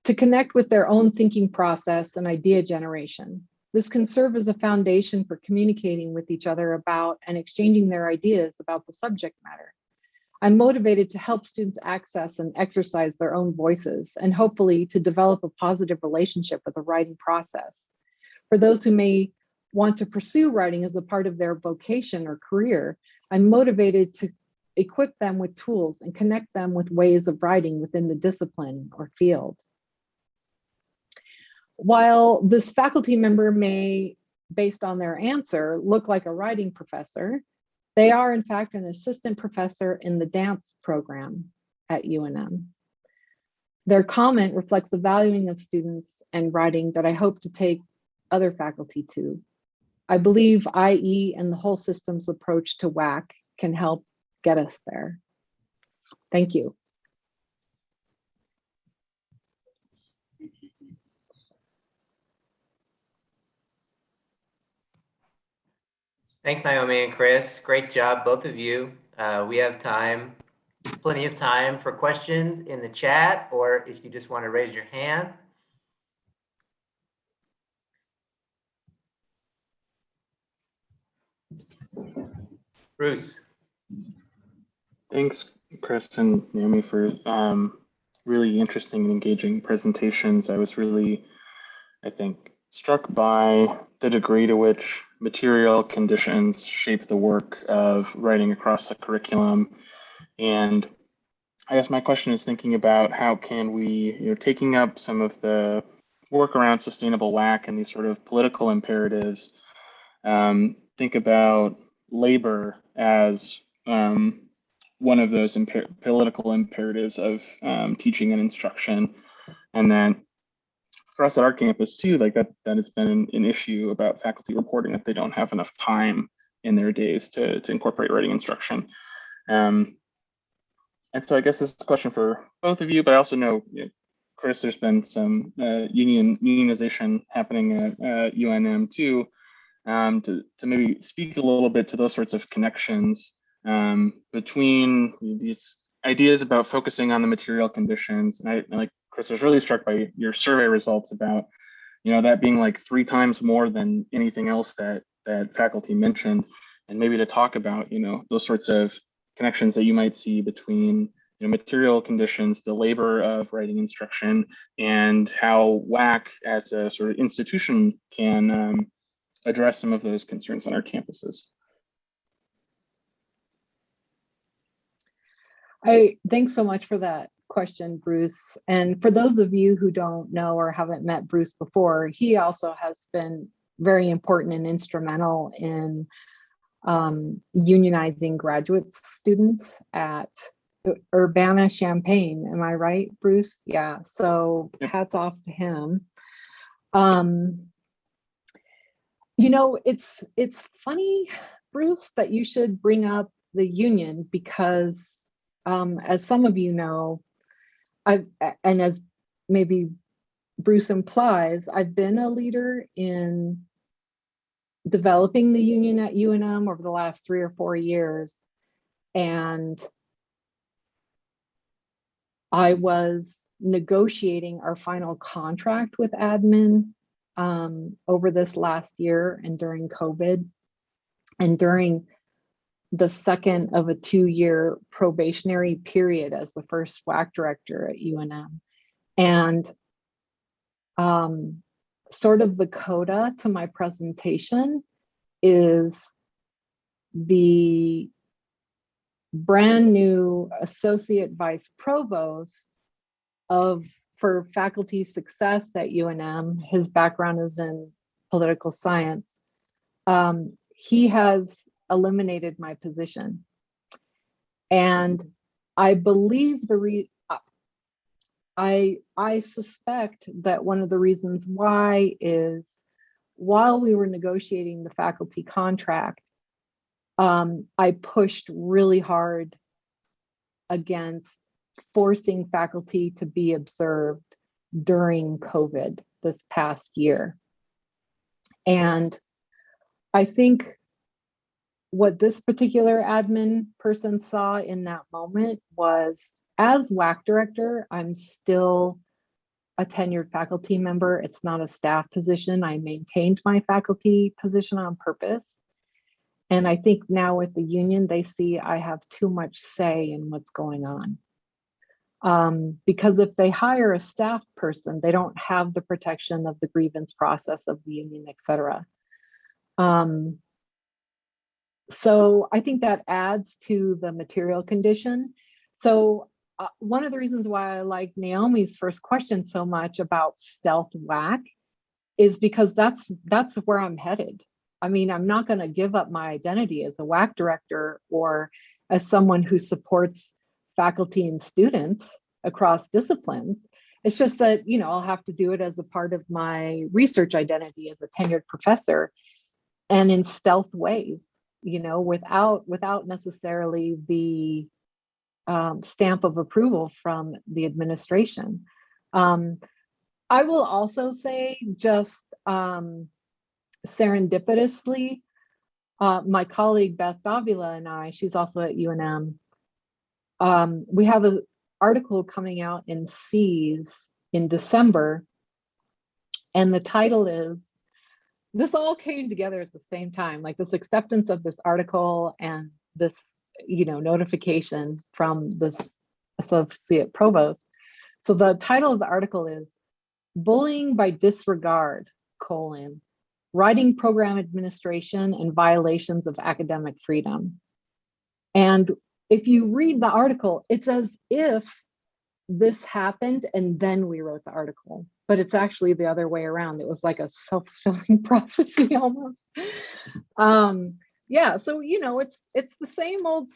to connect with their own thinking process and idea generation. This can serve as a foundation for communicating with each other about and exchanging their ideas about the subject matter. I'm motivated to help students access and exercise their own voices and hopefully to develop a positive relationship with the writing process. For those who may want to pursue writing as a part of their vocation or career, I'm motivated to equip them with tools and connect them with ways of writing within the discipline or field. While this faculty member may, based on their answer, look like a writing professor, they are in fact an assistant professor in the dance program at UNM. Their comment reflects the valuing of students and writing that I hope to take other faculty to. I believe IE and the whole systems approach to WAC can help get us there. Thank you. Thanks, Naomi and Chris. Great job, both of you. We have time, plenty of time for questions in the chat, or if you just want to raise your hand. Bruce. Thanks, Chris and Naomi, for really interesting and engaging presentations. I was really, I think, struck by the degree to which material conditions shape the work of writing across the curriculum. And I guess my question is thinking about how can we, taking up some of the work around sustainable WAC and these sort of political imperatives, think about labor as one of those political imperatives of teaching and instruction. And then for us at our campus too, like that has been an issue about faculty reporting that they don't have enough time in their days to incorporate writing instruction. And so I guess this is a question for both of you, but I also know, Chris, there's been some unionization happening at UNM too, to maybe speak a little bit to those sorts of connections between these ideas about focusing on the material conditions. And I, like Chris, was really struck by your survey results about, that being like 3 times more than anything else that faculty mentioned, and maybe to talk about, those sorts of connections that you might see between material conditions, the labor of writing instruction, and how WAC as a sort of institution can address some of those concerns on our campuses. Thanks so much for that question, Bruce. And for those of you who don't know or haven't met Bruce before, he also has been very important and instrumental in unionizing graduate students at Urbana-Champaign. Am I right, Bruce? Yeah, so hats off to him. It's funny, Bruce, that you should bring up the union because as some of you know, and as maybe Bruce implies, I've been a leader in developing the union at UNM over the last 3 or 4 years. And I was negotiating our final contract with admin over this last year and during COVID, and during the second of a 2-year probationary period as the first WAC director at UNM. And sort of the coda to my presentation is the brand new associate vice provost for faculty success at UNM. His background is in political science. He has eliminated my position. And I believe I suspect that one of the reasons why is while we were negotiating the faculty contract, I pushed really hard against forcing faculty to be observed during COVID this past year. And I think what this particular admin person saw in that moment was, as WAC director, I'm still a tenured faculty member. It's not a staff position. I maintained my faculty position on purpose. And I think now with the union, they see I have too much say in what's going on. Because if they hire a staff person, they don't have the protection of the grievance process of the union, et cetera. So I think that adds to the material condition. So one of the reasons why I like Naomi's first question so much about stealth WAC is because that's where I'm headed. I mean, I'm not going to give up my identity as a WAC director or as someone who supports faculty and students across disciplines. It's just that, you know, I'll have to do it as a part of my research identity as a tenured professor and in stealth ways, you know, without necessarily the stamp of approval from the administration. I will also say, just serendipitously, my colleague Beth Davila and I, she's also at UNM, we have an article coming out in C's in December, and the title is, this all came together at the same time, like this acceptance of this article and this, you know, notification from this associate provost. So the title of the article is Bullying by Disregard, Writing Program Administration and Violations of Academic Freedom. And if you read the article, it's as if this happened and then we wrote the article, but it's actually the other way around. It was like a self-fulfilling prophecy almost. Yeah, so, you know, it's the same old,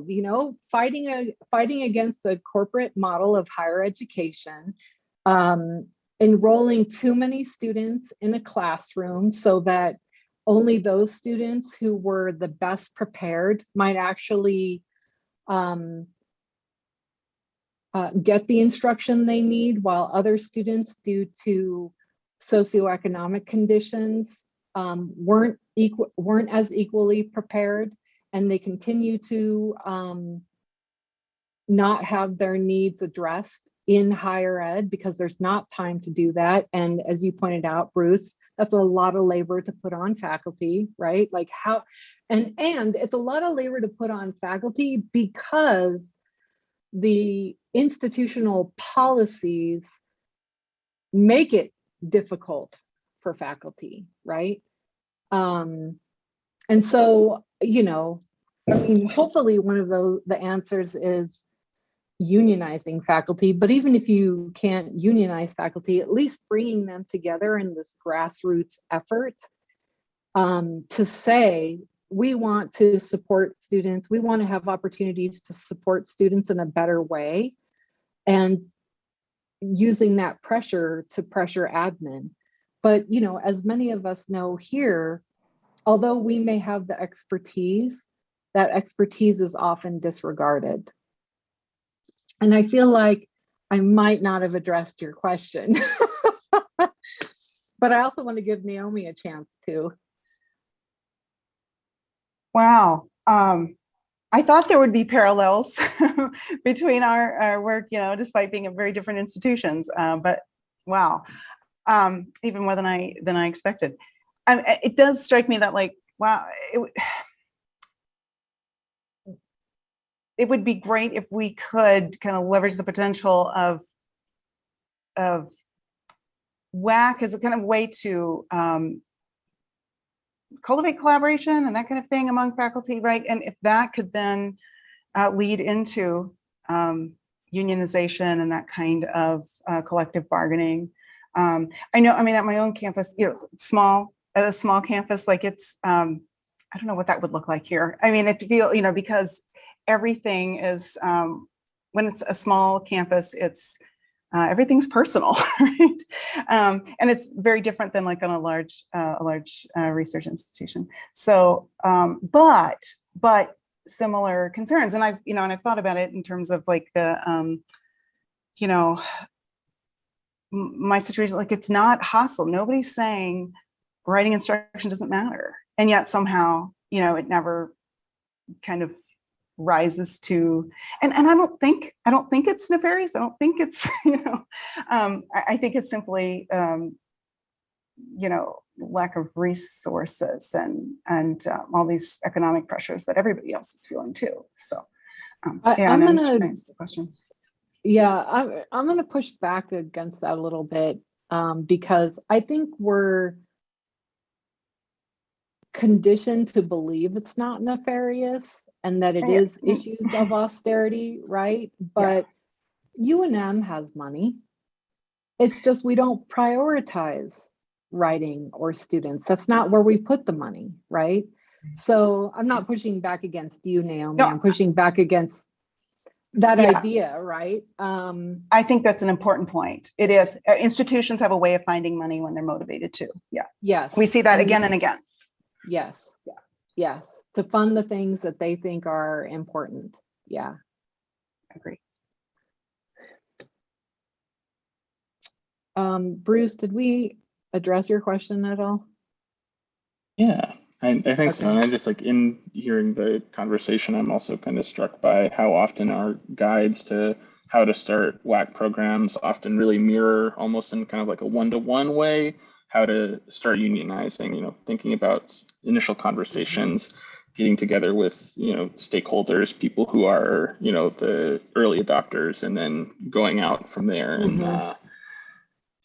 you know, fighting against a corporate model of higher education, enrolling too many students in a classroom so that only those students who were the best prepared might actually get the instruction they need, while other students, due to socioeconomic conditions, weren't as equally prepared, and they continue to not have their needs addressed in higher ed because there's not time to do that. And as you pointed out, Bruce, that's a lot of labor to put on faculty, right? Like how, and it's a lot of labor to put on faculty because the institutional policies make it difficult for faculty, right? And so, you know, I mean, hopefully one of the answers is unionizing faculty, but even if you can't unionize faculty, at least bringing them together in this grassroots effort to say, we want to support students, we want to have opportunities to support students in a better way, and using that pressure to pressure admin. But, you know, as many of us know here, although we may have the expertise, that expertise is often disregarded. And I feel like I might not have addressed your question, but I also want to give Naomi a chance to. Wow. I thought there would be parallels between our work, you know, despite being at very different institutions. But wow, even more than I expected. It does strike me that, like, wow, it would be great if we could kind of leverage the potential of WAC as a kind of way to cultivate collaboration and that kind of thing among faculty, right? And if that could then lead into unionization and that kind of collective bargaining. I know, I mean, at my own campus, you know, at a small campus, like it's, I don't know what that would look like here. I mean, it feel, you know, because everything is, when it's a small campus, it's, everything's personal, right? And it's very different than like on a large research institution. So, but similar concerns. And I've, you know, and I've thought about it in terms of like the, you know, my situation, like it's not hostile. Nobody's saying writing instruction doesn't matter. And yet somehow, you know, it never kind of rises to, and I don't think it's nefarious. I don't think it's, you know, I think it's simply, you know, lack of resources and all these economic pressures that everybody else is feeling too. So, yeah, I'm gonna answer the question. Yeah, I'm gonna push back against that a little bit because I think we're conditioned to believe it's not nefarious and that it is issues of austerity, right? But UNM has money. It's just we don't prioritize writing or students. That's not where we put the money, right? So I'm not pushing back against you, Naomi. No. I'm pushing back against that idea, right? I think that's an important point. It is. Institutions have a way of finding money when they're motivated to. Yeah. Yes. We see that again and again. Yes. Yeah. Yes. To fund the things that they think are important. Yeah. Agree. Bruce, did we address your question at all? Yeah, I think so. And I just like in hearing the conversation, I'm also kind of struck by how often our guides to how to start WAC programs often really mirror almost in kind of like a one-to-one way, how to start unionizing, you know, thinking about initial conversations, getting together with, you know, stakeholders, people who are, you know, the early adopters, and then going out from there and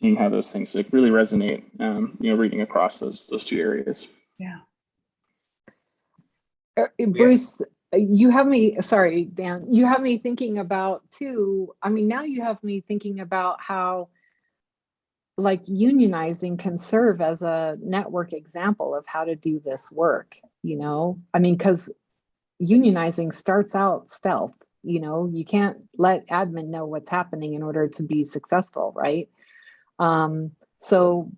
seeing how those things like really resonate, you know, reading across those two areas. Yeah. Bruce, you have me, sorry, Dan, you have me thinking about too, I mean, now you have me thinking about how like unionizing can serve as a network example of how to do this work, you know? I mean, because unionizing starts out stealth, you know, you can't let admin know what's happening in order to be successful, right? So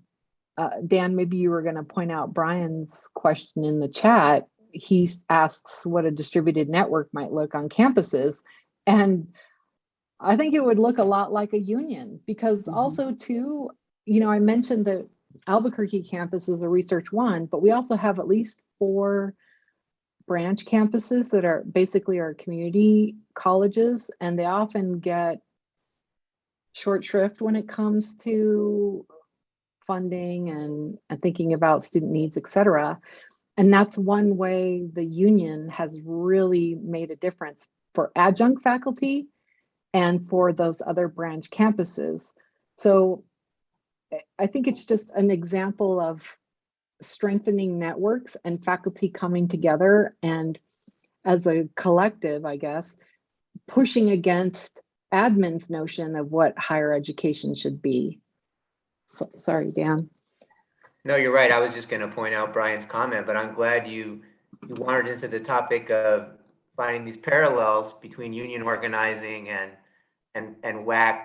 Dan, maybe you were going to point out Brian's question in the chat. He asks what a distributed network might look on campuses. And I think it would look a lot like a union because also too, you know, I mentioned that Albuquerque campus is a research one, but we also have at least 4 branch campuses that are basically our community colleges, and they often get short shrift when it comes to funding and thinking about student needs, et cetera. And that's one way the union has really made a difference for adjunct faculty and for those other branch campuses. So I think it's just an example of strengthening networks and faculty coming together and as a collective, I guess, pushing against admin's notion of what higher education should be. So, sorry, Dan. No, you're right. I was just going to point out Brian's comment, but I'm glad you wandered into the topic of finding these parallels between union organizing and WAC,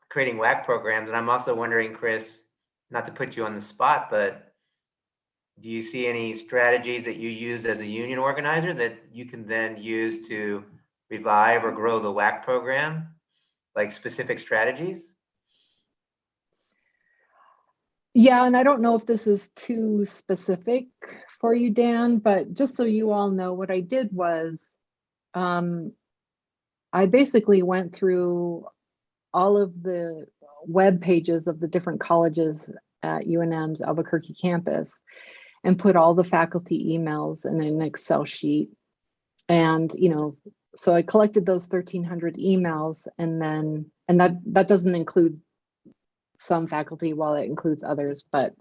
creating WAC programs. And I'm also wondering, Chris, not to put you on the spot, but do you see any strategies that you use as a union organizer that you can then use to revive or grow the WAC program, like specific strategies? Yeah, and I don't know if this is too specific for you, Dan, but just so you all know, what I did was I basically went through all of the web pages of the different colleges at UNM's Albuquerque campus and put all the faculty emails in an Excel sheet. And, you know, so I collected those 1,300 emails, and then, and that doesn't include some faculty while it includes others, but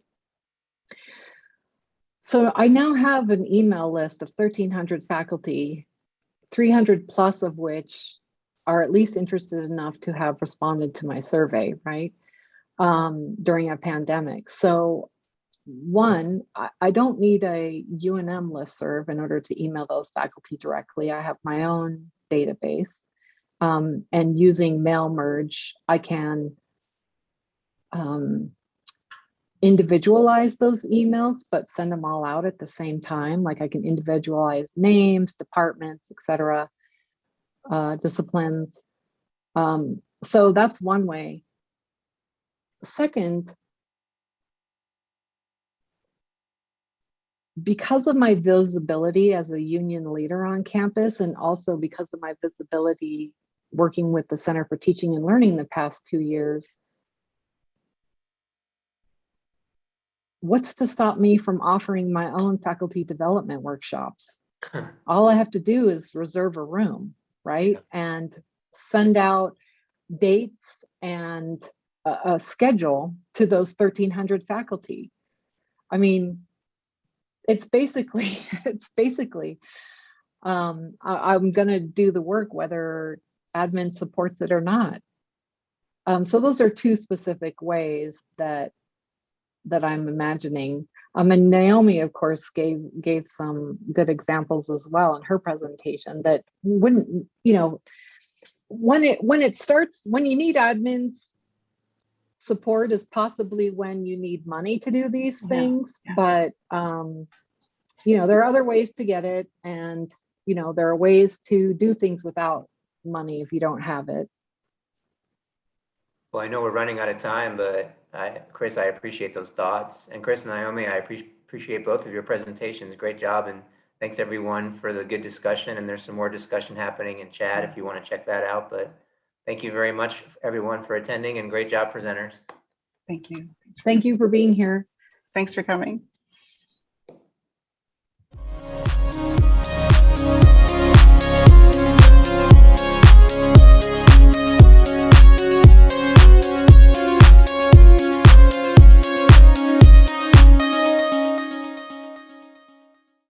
So I now have an email list of 1,300 faculty, 300 plus of which are at least interested enough to have responded to my survey, right? During a pandemic. So one, I don't need a UNM listserv in order to email those faculty directly. I have my own database. And using mail merge, I can individualize those emails, but send them all out at the same time. Like I can individualize names, departments, etc., disciplines. So that's one way. Second, because of my visibility as a union leader on campus, and also because of my visibility working with the Center for Teaching and Learning the past 2 years, what's to stop me from offering my own faculty development workshops? All I have to do is reserve a room, right? And send out dates and a schedule to those 1,300 faculty. I mean, it's basically, I'm gonna do the work whether admin supports it or not. So those are two specific ways that I'm imagining. And Naomi, of course, gave some good examples as well in her presentation that wouldn't, you know, when you need admins support is possibly when you need money to do these things, but you know, there are other ways to get it, and you know, there are ways to do things without money if you don't have it. Well, I know we're running out of time, but Chris, I appreciate those thoughts. And Chris and Naomi, I appreciate both of your presentations. Great job. And thanks everyone for the good discussion. And there's some more discussion happening in chat if you want to check that out. But thank you very much, everyone, for attending, and great job, presenters. Thank you. Thank you for being here. Thanks for coming.